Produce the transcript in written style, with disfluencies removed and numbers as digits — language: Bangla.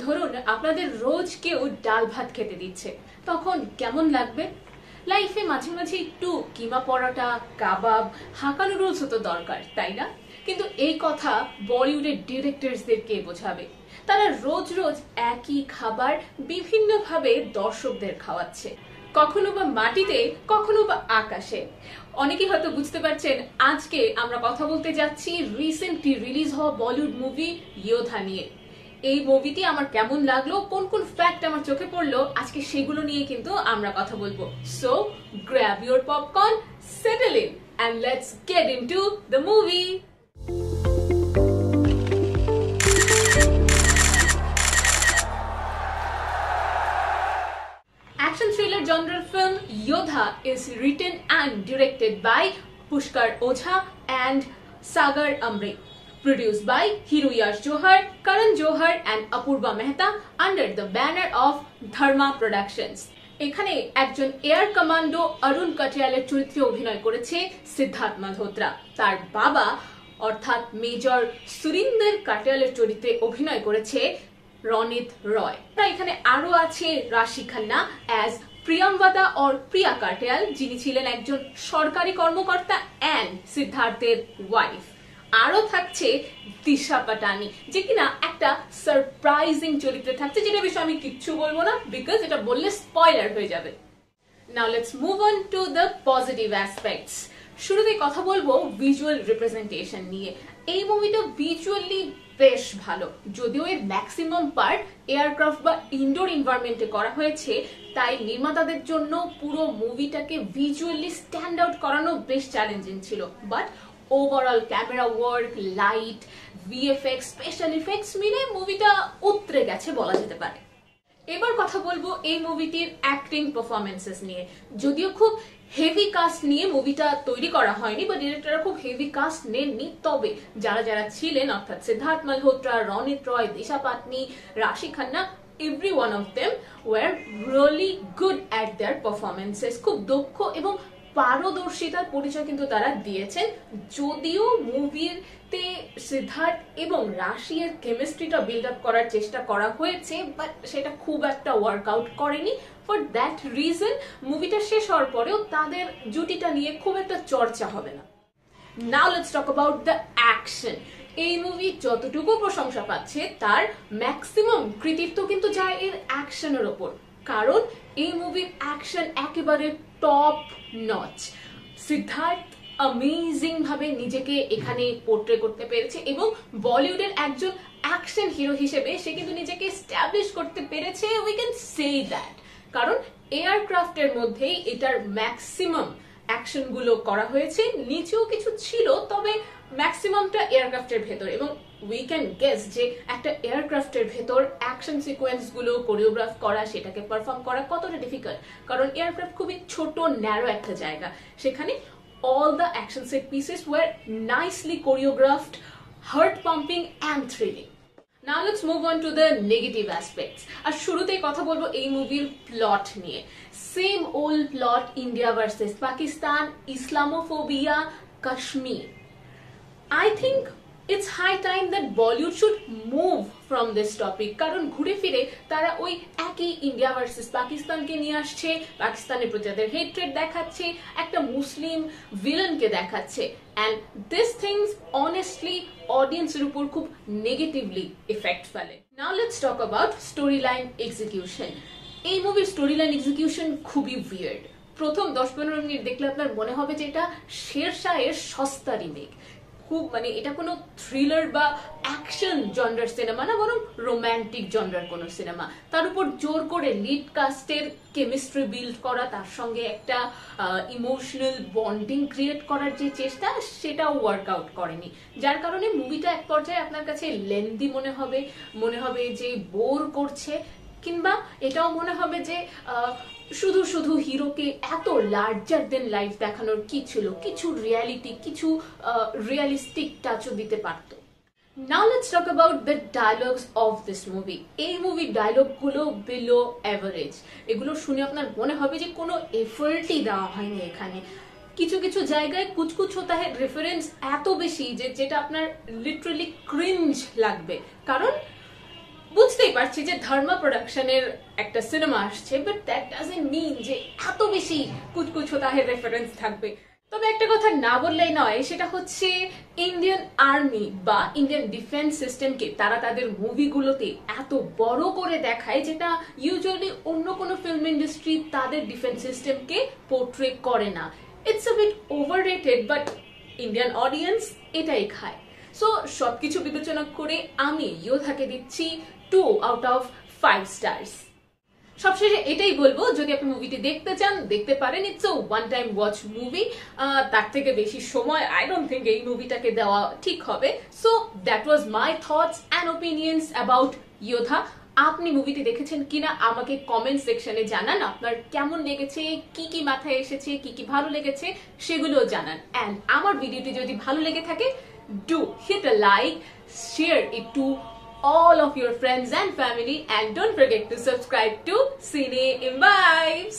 ধরুন আপনাদের রোজ কেউ ডাল ভাত খেতে দিচ্ছে, তখন কেমন লাগবে? লাইফে মাঝে মাঝে একটু কিমা পরোটা, কাবাব, হাক্কা নুডলসও তো দরকার, তাই না? কিন্তু এই কথা বলিউডের ডিরেক্টরসদের কে বোঝাবে? তারা রোজ রোজ একই খাবার বিভিন্নভাবে দর্শকদের খাওয়াচ্ছে, কখনো বা মাটিতে, কখনো বা আকাশে। অনেকেই হয়তো বুঝতে পারছেন আজকে আমরা কথা বলতে যাচ্ছি রিসেন্টলি রিলিজ হওয়া বলিউড মুভি যোধা নিয়ে। এই মুভিটি আমার কেমন লাগলো, কোন কোন ফ্যাক্ট আমার চোখে পড়লো, আজকে সেগুলো নিয়ে কিন্তু আমরা কথা বলবো। So grab your popcorn, settle in and let's get into the movie. Action thriller genre film Yodha is written and directed by Pushkar Ojha and Sagar Amri. Produced by Hiro Yash Johar, Karan Johar and Apurva Mehta under the banner of Dharma Productions. এখানে একজন এয়ার কমান্ডো অরুণ কাটিয়ালের চরিত্রে অভিনয় করেছে সিদ্ধার্থ মালহোত্রা। তার বাবা অর্থাৎ মেজর সুরিন্দর কাটিয়ালের চরিত্রে অভিনয় করেছে রনিত রয়। এখানে আরো আছে রাশি খান্না অ্যাজ প্রিয়ামবাদা অর প্রিয়া কাটিয়াল, যিনি ছিলেন একজন সরকারি কর্মকর্তা অ্যান্ড সিদ্ধার্থের ওয়াইফ। আরো থাকছে দিশা পাটানি, যে কিনা একটা সারপ্রাইজিং চরিত্রে থাকছে, যেটা বিষয়ে আমি কিচ্ছু বলবো না বিকজ এটা বললে স্পয়লার হয়ে যাবে। Now let's move on to the positive aspects. শুরুতে কথা বলবো ভিজুয়াল রিপ্রেজেন্টেশন নিয়ে। এই মুভিটা ভিজুয়ালি বেশ ভালো, যদিও এর ম্যাক্সিমাম পার্ট এয়ারক্রাফট বা ইনডোর এনভায়রনমেন্টে করা হয়েছে, তাই নির্মাতাদের জন্য পুরো মুভিটাকে ভিজুয়ালি স্ট্যান্ড আউট করানো বেশ চ্যালেঞ্জিং ছিল। But overall camera work, light, VFX, special effects মিলে মুভিটা উতরে গেছে বলা যেতে পারে। এবার কথা বলবো এই মুভিটির অ্যাক্টিং পারফরমেন্সেস নিয়ে। যদিও খুব হেভি কাস্ট নিয়ে মুভিটা তৈরি করা হয়নি বা ডিরেক্টররা খুব হেভি কাস্ট নেননি, তবে যারা যারা ছিলেন অর্থাৎ সিদ্ধার্থ মালহোত্রা, রনিত রয়, দিশা পাটনি, রাশি Khanna, every one of them were really good at their performances. খুব দক্ষ এবং পারদর্শিতার পরিচয় কিন্তু তারা দিয়েছেন। যদিও মুভিতে সিদ্ধার্থ এবং রাশির কেমিস্ট্রিটা বিল্ড আপ করার চেষ্টা করা হয়েছে, বাট সেটা খুব একটা ওয়ার্কআউট করেনি। ফর দ্যাট রিজন মুভিটা শেষ হওয়ার পরেও তাদের জুটিটা নিয়ে খুব একটা চর্চা হবে না। Now let's talk about the action. এই মুভি যতটুকু প্রশংসা পাচ্ছে তার ম্যাক্সিমাম কৃতিত্ব কিন্তু যায় এর অ্যাকশনের ওপর, কারণ এই মুভির অ্যাকশন একেবারে টপ নচ। সিদ্ধার্থ অ্যামেজিং ভাবে নিজেকে এখানে পোর্ট্রে করতে পেরেছে এবং বলিউডের একজন অ্যাকশন হিরো হিসেবে সে কিন্তু নিজেকে এস্টাবলিশ করতে পেরেছে, উই ক্যান সে দ্যাট। কারণ এয়ারক্রাফটের মধ্যেই এটার ম্যাক্সিমাম অ্যাকশন গুলো করা হয়েছে, নিচেও কিছু ছিল তবে ম্যাক্সিমামটা এয়ারক্রাফটের ভেতর। এবং উই ক্যান গেস যে একটা এয়ারক্রাফটের ভেতর অ্যাকশন সিকোয়েন্স গুলো কোরিওগ্রাফ করা, সেটাকে পারফর্ম করা কতটা ডিফিকাল্ট, কারণ এয়ারক্রাফট খুবই ছোট ন্যারো একটা জায়গা। সেখানে all the action set pieces were nicely choreographed, heart pumping and thrilling. Now let's move on to the negative aspects. আর শুরুতেই কথা বলবো এই মুভির প্লট নিয়ে। Same old plot, India versus Pakistan, Islamophobia, Kashmir. I think it's high time that Bollywood should move from this topic, কারণ ঘুরে ফিরে তারা ওই একই ইন্ডিয়া ভার্সেস পাকিস্তানকে নিয়ে আসছে, পাকিস্তানের প্রতি তাদের হেট্রেড দেখাচ্ছে, একটা মুসলিম ভিলেনকে দেখাচ্ছে, and these things honestly অডিয়েন্সের উপর খুব নেগেটিভলি ইফেক্ট ফেলে। Now let's talk about storyline execution. এই মুভির স্টোরিলাইন এক্সিকিউশন খুবই উইয়ার্ড। প্রথম 10-15 মিনিট দেখলে আপনার মনে হবে যে এটা শেরশাহের সস্তা রিমেক। খুব মানে এটা কোনো থ্রিলার বা অ্যাকশন জনরার সিনেমা না, বরং রোম্যান্টিক জনরার কোনো সিনেমা। তার উপর জোর করে লিড কাস্টের কেমিস্ট্রি বিল্ড করা, তার সঙ্গে একটা ইমোশনাল বন্ডিং ক্রিয়েট করার যে চেষ্টা, সেটাও ওয়ার্কআউট করেনি। যার কারণে মুভিটা এক পর্যায়ে আপনার কাছে লেন্দি মনে হবে যে বোর করছে, কিংবা এটাও মনে হবে যে শুধু শুধু হিরোকে এত লার্জার দেন লাইফ দেখানোর কি ছিল, কিছু রিয়ালিটি, কিছু রিয়ালিস্টিক টাচও দিতে পারতো। Now let's talk about the dialogues of this movie. এই মুভির ডায়লগগুলো বিলো এভারেজ। এগুলো শুনে আপনার মনে হবে যে কোনো এফোর্টই দেওয়া হয়নি এখানে। কিছু কিছু জায়গায় কুচকুচ হতা হয় রেফারেন্স এত বেশি যে যেটা আপনার লিটারালি ক্রিঞ্জ লাগবে। কারণ বুঝতেই পারছি যে ধর্মা প্রোডাকশনের একটা সিনেমা আসছে, বাট দ্যাট ডাজন্ট মিন যে এত বেশি কুছ কুছ হোতা হে রেফারেন্স থাকবে। তবে একটা কথা না বললেই নয়, সেটা হচ্ছে ইন্ডিয়ান আর্মি বা ইন্ডিয়ান ডিফেন্স সিস্টেমকে তারা তাদের মুভিগুলোতে এত বড় করে দেখায়, যেটা ইউজুয়ালি অন্য কোনো ফিল্ম ইন্ডাস্ট্রি তাদের ডিফেন্স সিস্টেমকে পোর্ট্রে করে না। It's a bit overrated, but Indian audience এটাই খায়। সো সবকিছু বিবেচনা করে আমি যোধাকে দিচ্ছি 2 আউট অফ 5 স্টার্স। সবশেষে এটাই বলবো, যদি আপনি মুভিটি দেখতে চান দেখতে পারেন, it's a one time watch movie. তার থেকে বেশি সময় আই ডোন্ট থিঙ্ক এই মুভিটাকে দেওয়া ঠিক হবে। So that was my thoughts and opinions about Jodha. আপনি মুভিটি দেখেছেন কিনা আমাকে কমেন্ট সেকশনে জানান, আপনার কেমন লেগেছে, কি কি মাথায় এসেছে, কি কি ভালো লেগেছে সেগুলো জানান। অ্যান্ড আমার ভিডিওটি যদি ভালো লেগে থাকে, do hit a like, share it to all of your friends and family, and don't forget to subscribe to Cine Imbibes.